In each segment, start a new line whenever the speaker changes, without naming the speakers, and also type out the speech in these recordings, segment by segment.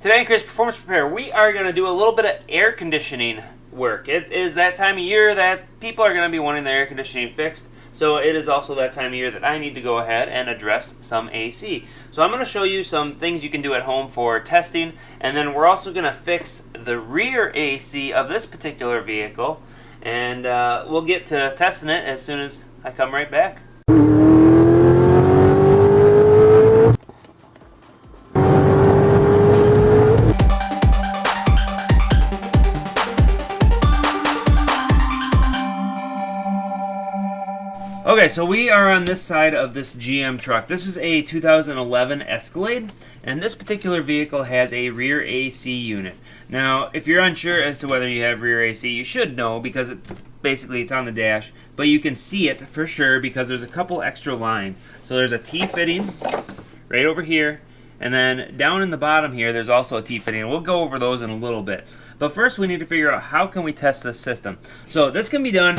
Today in Crazed Performance Repair, we are going to do a little bit of air conditioning work. It is that time of year that people are going to be wanting their air conditioning fixed. So it is also that time of year that I need to go ahead and address some AC. So I'm going to show you some things you can do at home for testing, and then we're also going to fix the rear AC of this particular vehicle, and we'll get to testing it as soon as I come right back. Okay, so we are on this side of this GM truck. This is a 2011 Escalade, and this particular vehicle has a rear AC unit. Now, if you're unsure as to whether you have rear AC, you should know because basically it's on the dash, but you can see it for sure because there's a couple extra lines. So there's a T-fitting right over here, and then down in the bottom here there's also a T-fitting, and we'll go over those in a little bit. But first we need to figure out how can we test this system. So this can be done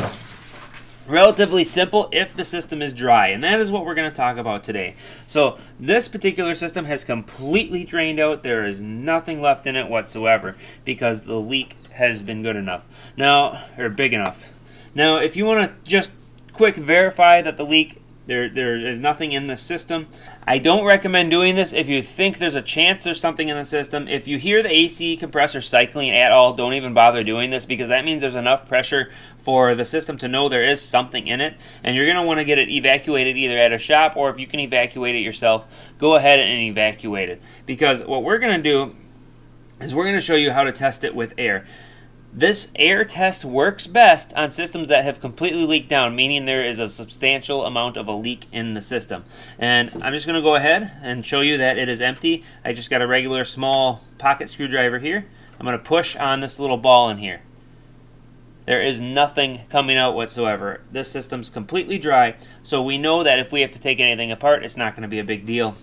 relatively simple if the system is dry, and that is what we're going to talk about today. So this particular system has completely drained out. There is nothing left in it whatsoever because the leak has been good enough now, or big enough. Now if you want to just quick verify that the leak, there is nothing in the system, I don't recommend doing this if you think there's a chance there's something in the system. If you hear the AC compressor cycling at all, don't even bother doing this because that means there's enough pressure for the system to know there is something in it, and you're going to want to get it evacuated either at a shop, or if you can evacuate it yourself, go ahead and evacuate it. Because what we're going to do is we're going to show you how to test it with air. This air test works best on systems that have completely leaked down, meaning there is a substantial amount of a leak in the system. And I'm just going to go ahead and show you that it is empty. I just got a regular small pocket screwdriver here. I'm going to push on this little ball in here. There is nothing coming out whatsoever. This system's completely dry, so we know that if we have to take anything apart, it's not going to be a big deal.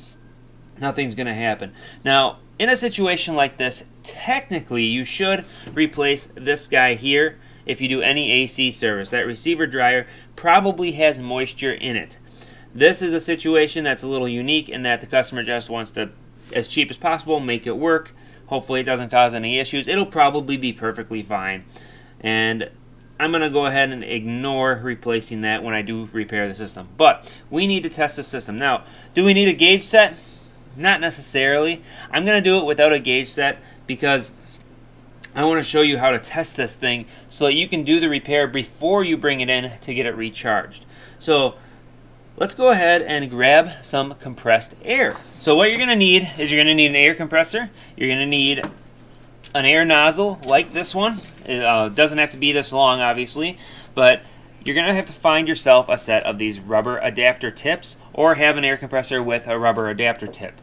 Nothing's going to happen. Now, in a situation like this, technically you should replace this guy here if you do any AC service. That receiver dryer probably has moisture in it. This is a situation that's a little unique in that the customer just wants to, as cheap as possible, make it work. Hopefully it doesn't cause any issues. It'll probably be perfectly fine. And I'm going to go ahead and ignore replacing that when I do repair the system. But we need to test the system. Now, do we need a gauge set? Not necessarily. I'm going to do it without a gauge set because I want to show you how to test this thing so that you can do the repair before you bring it in to get it recharged. So let's go ahead and grab some compressed air. So what you're going to need is you're going to need an air compressor. You're going to need an air nozzle like this one. It doesn't have to be this long, obviously, but you're going to have to find yourself a set of these rubber adapter tips or have an air compressor with a rubber adapter tip.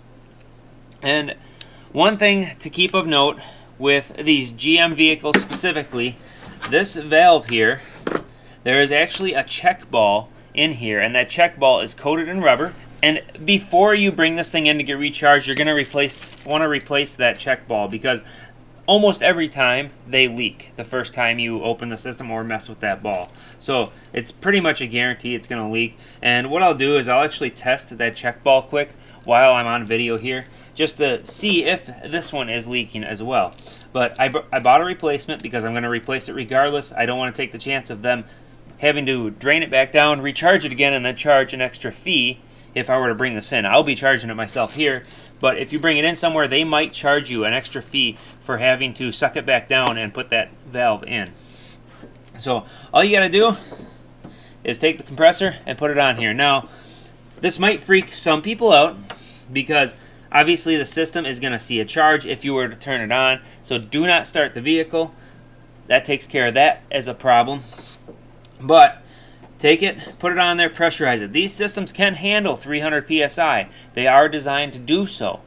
And one thing to keep of note with these GM vehicles specifically, this valve here, there is actually a check ball in here, and that check ball is coated in rubber. And before you bring this thing in to get recharged, you're going to want to replace that check ball because almost every time they leak the first time you open the system or mess with that ball. So it's pretty much a guarantee it's going to leak. And what I'll do is I'll actually test that check ball quick while I'm on video here just to see if this one is leaking as well. But I bought a replacement because I'm going to replace it regardless. I don't want to take the chance of them having to drain it back down, recharge it again, and then charge an extra fee if I were to bring this in. I'll be charging it myself here, but if you bring it in somewhere, they might charge you an extra fee for having to suck it back down and put that valve in. So all you got to do is take the compressor and put it on here. Now, this might freak some people out because obviously the system is going to see a charge if you were to turn it on, so do not start the vehicle. That takes care of that as a problem. But take it, put it on there, pressurize it. These systems can handle 300 psi. They are designed to do so.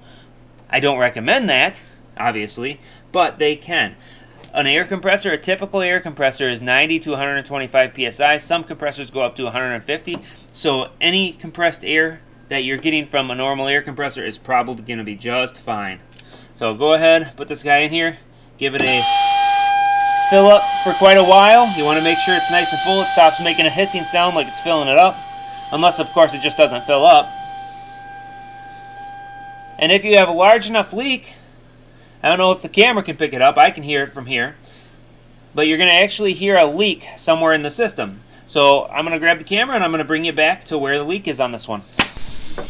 I don't recommend that, obviously, but they can. An air compressor, a typical air compressor, is 90 to 125 psi. Some compressors go up to 150. So any compressed air that you're getting from a normal air compressor is probably going to be just fine. So go ahead, put this guy in here, give it a fill up for quite a while. You want to make sure it's nice and full. It stops making a hissing sound like it's filling it up. Unless, of course, it just doesn't fill up. And if you have a large enough leak, I don't know if the camera can pick it up. I can hear it from here. But you're going to actually hear a leak somewhere in the system. So I'm going to grab the camera and I'm going to bring you back to where the leak is on this one.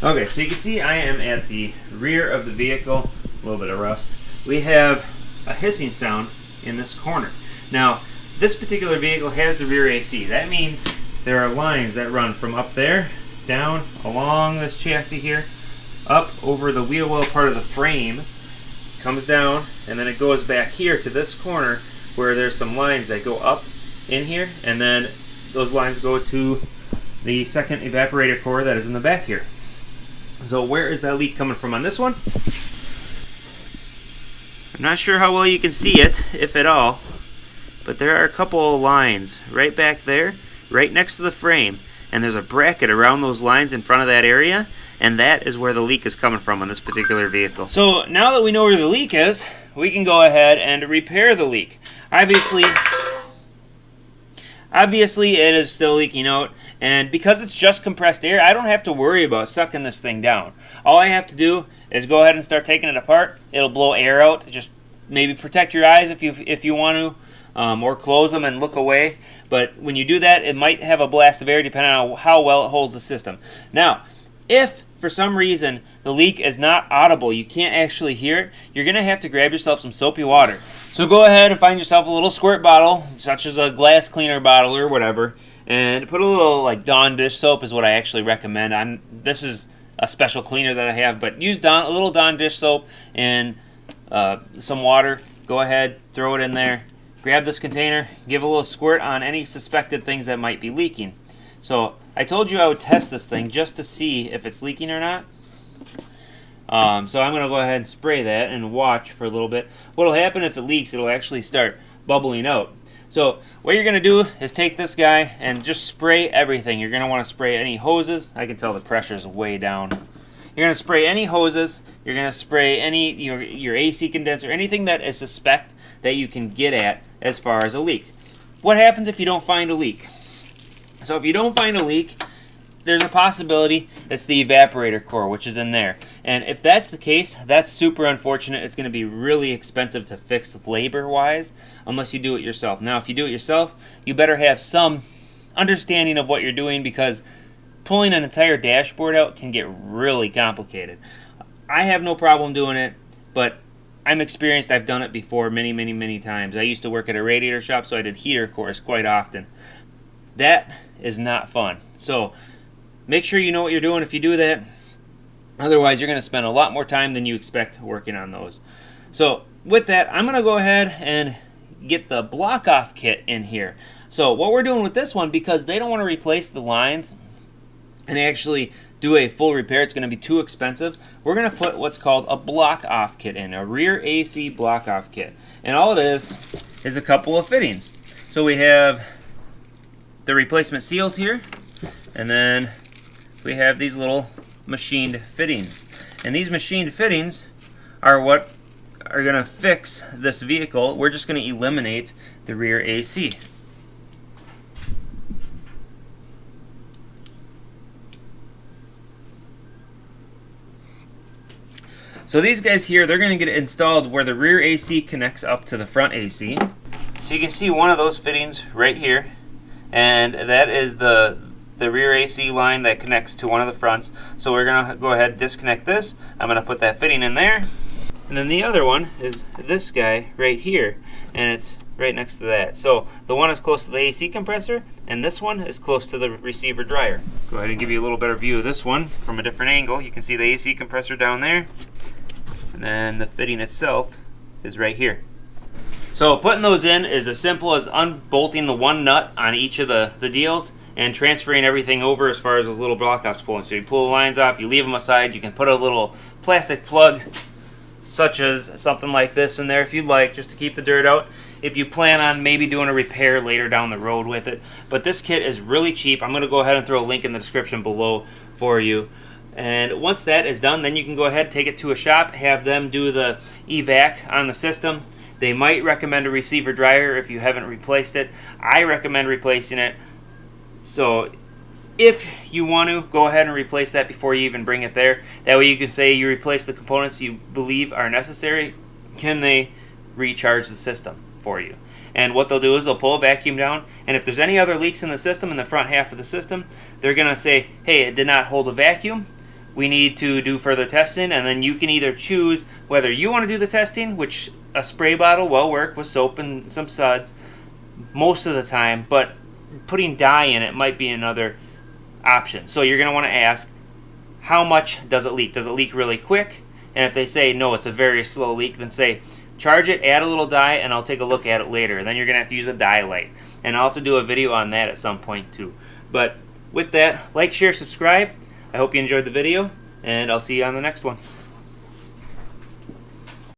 Okay, so you can see I am at the rear of the vehicle. A little bit of rust. We have a hissing sound in this corner. Now, this particular vehicle has the rear AC. That means there are lines that run from up there, down, along this chassis here, up over the wheel well part of the frame, comes down, and then it goes back here to this corner where there's some lines that go up in here, and then those lines go to the second evaporator core that is in the back here. So where is that leak coming from on this one? I'm not sure how well you can see it, if at all, but there are a couple of lines right back there, right next to the frame, and there's a bracket around those lines in front of that area, and that is where the leak is coming from on this particular vehicle. So now that we know where the leak is, we can go ahead and repair the leak. Obviously it is still leaking out, and because it's just compressed air, I don't have to worry about sucking this thing down. All I have to do is go ahead and start taking it apart. It'll blow air out. Just maybe protect your eyes if you want to, or close them and look away. But when you do that, it might have a blast of air depending on how well it holds the system. Now, if for some reason the leak is not audible, you can't actually hear it, you're going to have to grab yourself some soapy water. So go ahead and find yourself a little squirt bottle, such as a glass cleaner bottle or whatever, and put a little like Dawn dish soap is what I actually recommend. This is a special cleaner that I have, but use a little Dawn dish soap and some water. Go ahead, throw it in there, grab this container, give a little squirt on any suspected things that might be leaking. So I told you I would test this thing just to see if it's leaking or not. So I'm going to go ahead and spray that and watch for a little bit. What will happen if it leaks, it'll actually start bubbling out. So what you're going to do is take this guy and just spray everything. You're going to want to spray any hoses. I can tell the pressure's way down. You're going to spray any hoses. You're going to spray any your AC condenser, anything that is suspect that you can get at as far as a leak. What happens if you don't find a leak? So if you don't find a leak, there's a possibility it's the evaporator core, which is in there. And if that's the case, that's super unfortunate. It's going to be really expensive to fix labor-wise unless you do it yourself. Now, if you do it yourself, you better have some understanding of what you're doing, because pulling an entire dashboard out can get really complicated. I have no problem doing it, but I'm experienced. I've done it before many times. I used to work at a radiator shop, so I did heater cores quite often. That is not fun. So make sure you know what you're doing if you do that. Otherwise, you're going to spend a lot more time than you expect working on those. So with that, I'm going to go ahead and get the block-off kit in here. So what we're doing with this one, because they don't want to replace the lines and actually do a full repair, it's going to be too expensive, we're going to put what's called a block-off kit in, a rear AC block-off kit. And all it is a couple of fittings. So we have the replacement seals here, and then we have these little machined fittings. And these machined fittings are what are going to fix this vehicle. We're just going to eliminate the rear AC. So these guys here, they're going to get installed where the rear AC connects up to the front AC. So you can see one of those fittings right here, and that is the rear AC line that connects to one of the fronts. So we're going to go ahead and disconnect this. I'm going to put that fitting in there. And then the other one is this guy right here, and it's right next to that. So the one is close to the AC compressor, and this one is close to the receiver dryer. Go ahead and give you a little better view of this one from a different angle. You can see the AC compressor down there, and then the fitting itself is right here. So putting those in is as simple as unbolting the one nut on each of the deals and transferring everything over as far as those little block-offs pulling. So you pull the lines off, you leave them aside, you can put a little plastic plug such as something like this in there if you'd like, just to keep the dirt out, if you plan on maybe doing a repair later down the road with it. But this kit is really cheap. I'm going to go ahead and throw a link in the description below for you. And once that is done, then you can go ahead, take it to a shop, have them do the evac on the system. They might recommend a receiver dryer if you haven't replaced it. I recommend replacing it. So if you want to, go ahead and replace that before you even bring it there. That way you can say you replace the components you believe are necessary. can they recharge the system for you. And what they'll do is they'll pull a vacuum down, and if there's any other leaks in the system, in the front half of the system, they're going to say, hey, it did not hold a vacuum, we need to do further testing. And then you can either choose whether you want to do the testing, which a spray bottle will work with soap and some suds most of the time, but putting dye in it might be another option. So you're going to want to ask, how much does it leak? Does it leak really quick? And if they say, no, it's a very slow leak, then say, charge it, add a little dye, and I'll take a look at it later. And then you're going to have to use a dye light. And I'll have to do a video on that at some point too. But with that, like, share, subscribe. I hope you enjoyed the video, and I'll see you on the next one.